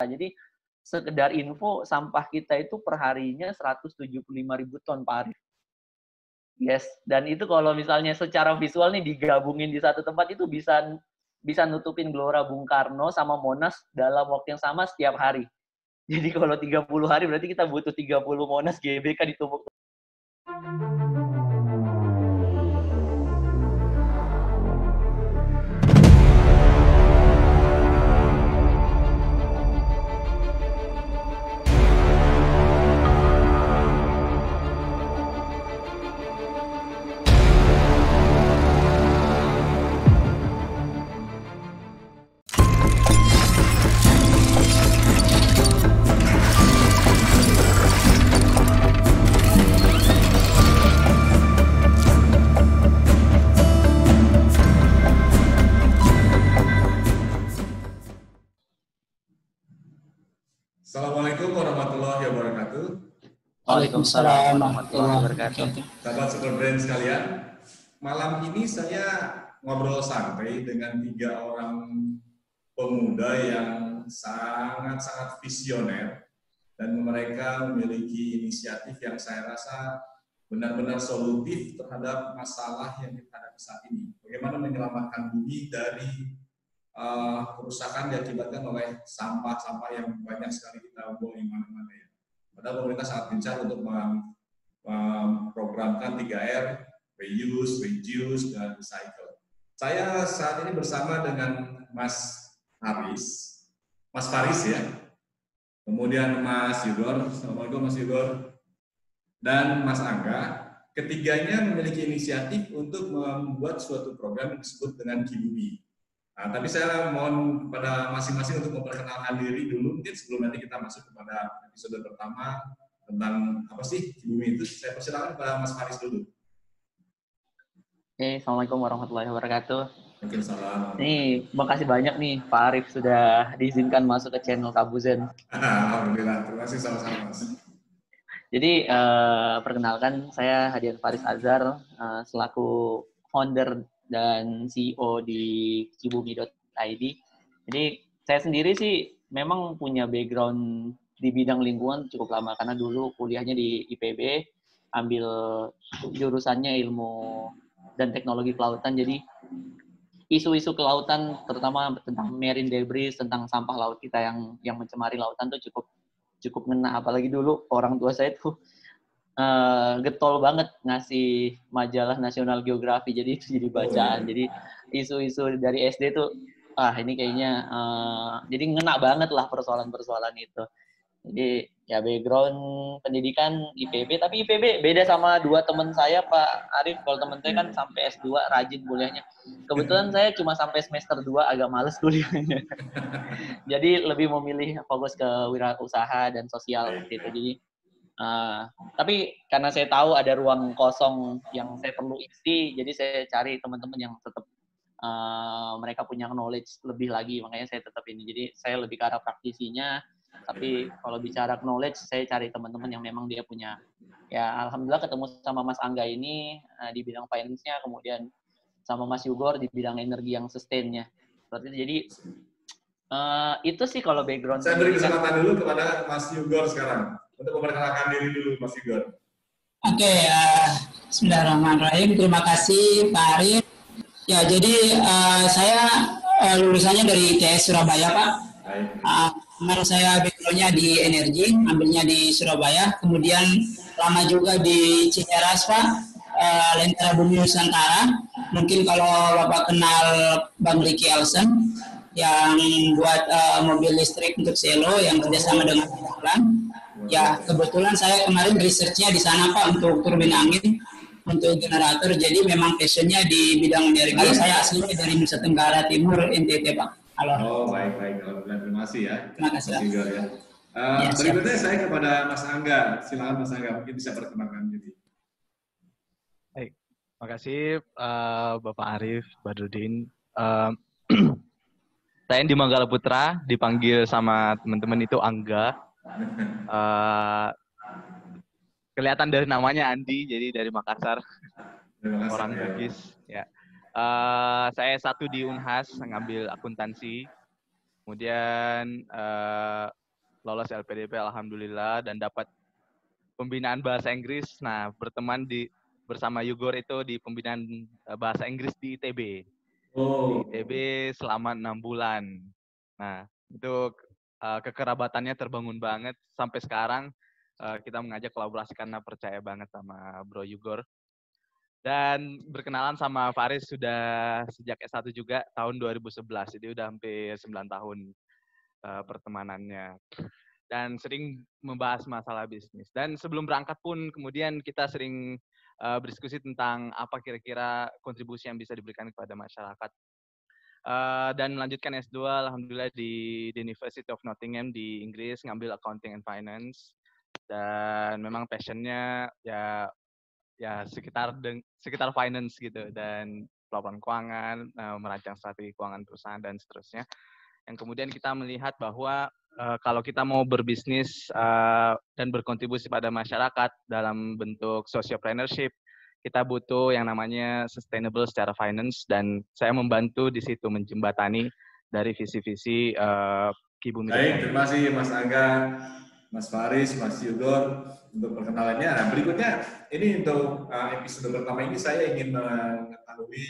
Jadi sekedar info, sampah kita itu per harinya 175.000 ton, Pak Arif. Yes, dan itu kalau misalnya secara visual nih digabungin di satu tempat itu bisa nutupin Gelora Bung Karno sama Monas dalam waktu yang sama setiap hari. Jadi kalau 30 hari berarti kita butuh 30 Monas GBK ditumpuk. Assalamualaikum warahmatullahi wabarakatuh. Waalaikumsalam warahmatullahi wabarakatuh. Sahabat Super Brain sekalian, malam ini saya ngobrol santai dengan 3 orang pemuda yang sangat-sangat visioner dan mereka memiliki inisiatif yang saya rasa benar-benar solutif terhadap masalah yang kita hadapi saat ini. Bagaimana menyelamatkan bumi dari kerusakan diakibatkan oleh sampah-sampah yang banyak sekali kita buang di mana-mana ya. Padahal pemerintah sangat gencar untuk memprogramkan 3R, reuse, reduce, dan recycle. Saya saat ini bersama dengan Mas Faris ya, kemudian Mas Yugor, Assalamualaikum Mas Yugor, dan Mas Angga. Ketiganya memiliki inisiatif untuk membuat suatu program yang disebut dengan Kibumi. Nah, tapi saya mohon kepada masing-masing untuk memperkenalkan diri dulu, mungkin sebelum nanti kita masuk kepada episode pertama tentang apa sih Kibumi itu. Saya persilakan kepada Mas Faris dulu. Oke, Assalamualaikum warahmatullahi wabarakatuh. Waalaikumsalam. Nih, makasih banyak nih Pak Arif sudah diizinkan masuk ke channel Kabuzen. Alhamdulillah, terima kasih sama-sama Mas. Jadi, perkenalkan saya Hadian Faris Azhar, selaku founder dan CEO di kibumi.id. Jadi saya sendiri sih memang punya background di bidang lingkungan cukup lama karena dulu kuliahnya di IPB, ambil jurusannya ilmu dan teknologi kelautan. Jadi isu-isu kelautan terutama tentang marine debris, tentang sampah laut kita yang mencemari lautan tuh cukup ngena, apalagi dulu orang tua saya tuh getol banget ngasih majalah National Geography, jadi itu jadi bacaan. Jadi isu-isu dari SD tuh ini kayaknya jadi ngena banget lah persoalan-persoalan itu. Jadi ya background pendidikan IPB, tapi IPB beda sama 2 teman saya Pak Arif. Kalau teman saya kan sampai S2 rajin kuliahnya. Kebetulan saya cuma sampai semester 2 agak males kuliahnya. Jadi lebih memilih fokus ke wirausaha dan sosial waktu itu. Jadi tapi karena saya tahu ada ruang kosong yang saya perlu isi, jadi saya cari teman-teman yang tetap mereka punya knowledge lebih lagi, makanya saya tetap ini. Jadi saya lebih ke arah praktisinya, tapi kalau bicara knowledge, saya cari teman-teman yang memang dia punya. Ya, alhamdulillah ketemu sama Mas Angga ini di bidang finance-nya, kemudian sama Mas Yugor di bidang energi yang sustain-nya. Jadi itu sih kalau background. Saya beri kesempatan dulu kepada Mas Yugor sekarang untuk memperkenalkan diri dulu, Mas Yugor. Oke, bismillahirrahmanirrahim. Terima kasih Pak Arif. Ya, jadi saya lulusannya dari ITS Surabaya, Pak. Kemarin saya background-nya di energi, ambilnya di Surabaya. Kemudian lama juga di Ciheras, Pak. Lentera Bumi Nusantara. Mungkin kalau Bapak kenal Bang Ricky Elson yang buat mobil listrik untuk Selo yang kerjasama dengan Thailand. Ya, kebetulan saya kemarin research-nya di sana Pak untuk turbin angin, untuk generator. Jadi memang passion-nya di bidang energi. Saya aslinya dari Nusa Tenggara Timur, NTT Pak. Halo. Oh, baik. Terima kasih ya. Terima kasih. Mas Yugor ya. Berikutnya saya kepada Mas Angga. Silakan Mas Angga, mungkin bisa perkenalkan diri. Baik, makasih Bapak Arif, Badrudin. Saya di Manggala Putra, dipanggil sama teman-teman itu Angga. Kelihatan dari namanya Andi, jadi dari Makassar. Orang Bugis. Ya. Saya S1 di Unhas, ngambil akuntansi. Kemudian lolos LPDP alhamdulillah dan dapat pembinaan bahasa Inggris. Nah, berteman bersama Yugor itu di pembinaan bahasa Inggris di ITB. Di ITB selama 6 bulan. Nah, itu kekerabatannya terbangun banget sampai sekarang. Kita mengajak kolaborasi karena percaya banget sama Bro Yugor. Dan berkenalan sama Faris sudah sejak S1 juga tahun 2011. Jadi udah hampir 9 tahun pertemanannya. Dan sering membahas masalah bisnis. Dan sebelum berangkat pun kemudian kita sering berdiskusi tentang apa kira-kira kontribusi yang bisa diberikan kepada masyarakat. Dan melanjutkan S2 alhamdulillah di University of Nottingham di Inggris, ngambil Accounting and Finance. Dan memang passionnya ya sekitar finance gitu, dan pelaporan keuangan, merancang strategi keuangan perusahaan dan seterusnya. Yang kemudian kita melihat bahwa kalau kita mau berbisnis dan berkontribusi pada masyarakat dalam bentuk sociopreneurship, kita butuh yang namanya sustainable secara finance, dan saya membantu di situ menjembatani dari visi-visi Kibumi. Baik, terima kasih Mas Angga, Mas Faris, Mas Yugor untuk perkenalannya. Nah, berikutnya ini untuk episode pertama ini saya ingin mengetahui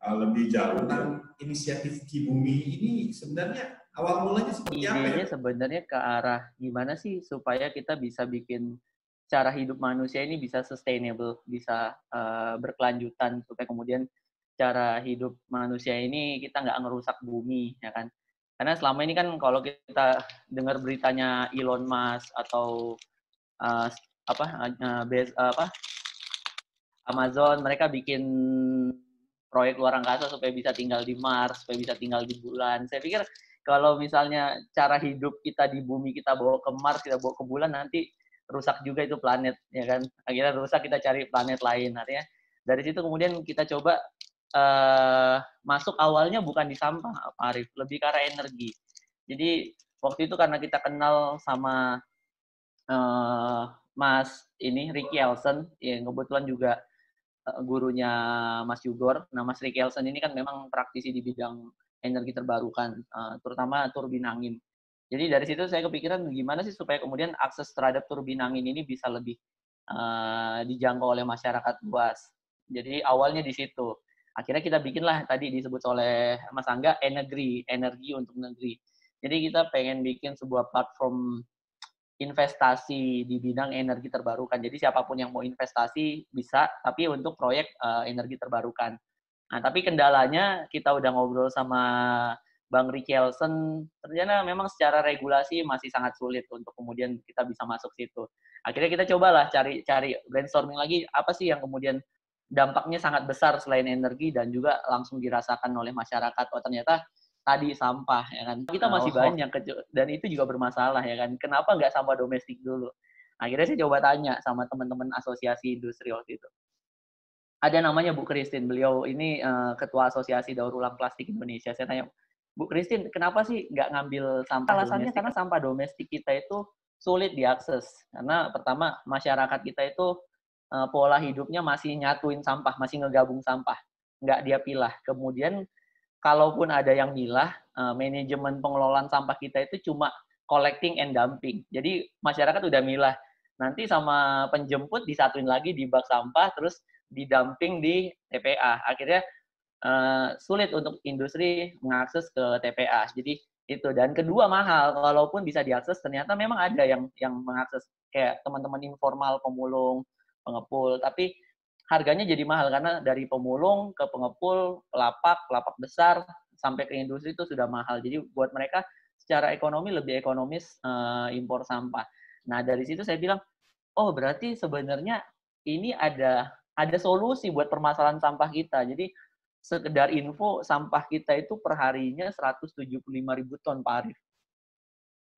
lebih jauh tentang inisiatif Kibumi ini sebenarnya awal mulanya seperti apa ya? Idenya sebenarnya ke arah gimana sih supaya kita bisa bikin cara hidup manusia ini bisa sustainable, bisa berkelanjutan, supaya kemudian cara hidup manusia ini kita nggak ngerusak bumi, ya kan? Karena selama ini kan kalau kita dengar beritanya Elon Musk atau Amazon, mereka bikin proyek luar angkasa supaya bisa tinggal di Mars, supaya bisa tinggal di bulan. Saya pikir kalau misalnya cara hidup kita di bumi kita bawa ke Mars, kita bawa ke bulan, nanti rusak juga itu planet, ya kan? Akhirnya rusak, kita cari planet lain. Artinya dari situ kemudian kita coba masuk awalnya bukan di sampah, Pak Arif, lebih ke arah energi. Jadi waktu itu karena kita kenal sama Mas Ricky Elson, yang kebetulan juga gurunya Mas Yugor. Nah, Mas Ricky Elson ini kan memang praktisi di bidang energi terbarukan, terutama turbin angin. Jadi dari situ saya kepikiran gimana sih supaya kemudian akses terhadap turbin angin ini bisa lebih dijangkau oleh masyarakat luas. Jadi awalnya di situ. Akhirnya kita bikinlah tadi disebut oleh Mas Angga energi untuk negeri. Jadi kita pengen bikin sebuah platform investasi di bidang energi terbarukan. Jadi siapapun yang mau investasi bisa, tapi untuk proyek energi terbarukan. Nah, tapi kendalanya kita udah ngobrol sama Bang Ricky Elson, ternyata memang secara regulasi masih sangat sulit untuk kemudian kita bisa masuk situ. Akhirnya kita cobalah cari brainstorming lagi, apa sih yang kemudian dampaknya sangat besar selain energi dan juga langsung dirasakan oleh masyarakat. Oh, ternyata tadi sampah, ya kan. Kita masih banyak, dan itu juga bermasalah, ya kan. Kenapa nggak sampah domestik dulu? Akhirnya saya coba tanya sama teman-teman asosiasi industri waktu itu. Ada namanya Bu Christine, beliau ini ketua asosiasi daur ulang plastik Indonesia. Saya tanya, Bu Christine, kenapa sih nggak ngambil sampah alasannya domestik? Karena sampah domestik kita itu sulit diakses. Karena pertama, masyarakat kita itu pola hidupnya masih nyatuin sampah, masih ngegabung sampah. Nggak dia pilah. Kemudian, kalaupun ada yang milah, manajemen pengelolaan sampah kita itu cuma collecting and dumping. Jadi masyarakat udah milah, nanti sama penjemput disatuin lagi di bak sampah, terus didumping di TPA. Akhirnya sulit untuk industri mengakses ke TPA. Jadi itu. Dan kedua, mahal. Walaupun bisa diakses, ternyata memang ada yang mengakses, kayak teman-teman informal, pemulung, pengepul, tapi harganya jadi mahal karena dari pemulung ke pengepul, pelapak besar sampai ke industri itu sudah mahal. Jadi buat mereka secara ekonomi lebih ekonomis impor sampah. Nah, dari situ saya bilang, oh berarti sebenarnya ini ada solusi buat permasalahan sampah kita. Jadi sekedar info, sampah kita itu per harinya 175.000 ton, Pak Arif.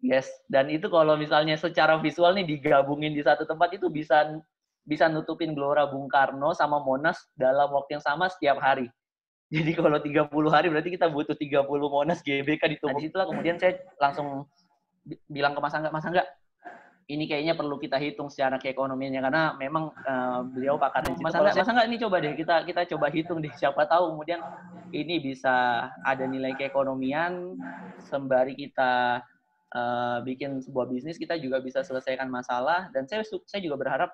Yes, dan itu kalau misalnya secara visual nih digabungin di satu tempat itu bisa nutupin Gelora Bung Karno sama Monas dalam waktu yang sama setiap hari. Jadi kalau 30 hari berarti kita butuh 30 Monas GBK ditumpuk. Nah, disitulah kemudian saya langsung bilang ke Mas Angga, ini kayaknya perlu kita hitung secara keekonomiannya karena memang beliau pakar di situ. Masa nggak ini coba deh kita coba hitung deh, siapa tahu kemudian ini bisa ada nilai keekonomian sembari kita bikin sebuah bisnis, kita juga bisa selesaikan masalah. Dan saya juga berharap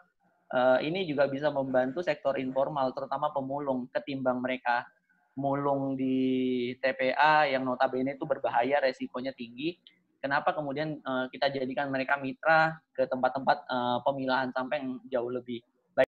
ini juga bisa membantu sektor informal, terutama pemulung, ketimbang mereka mulung di TPA yang notabene itu berbahaya, resikonya tinggi. Kenapa kemudian kita jadikan mereka mitra ke tempat-tempat pemilahan sampah yang jauh lebih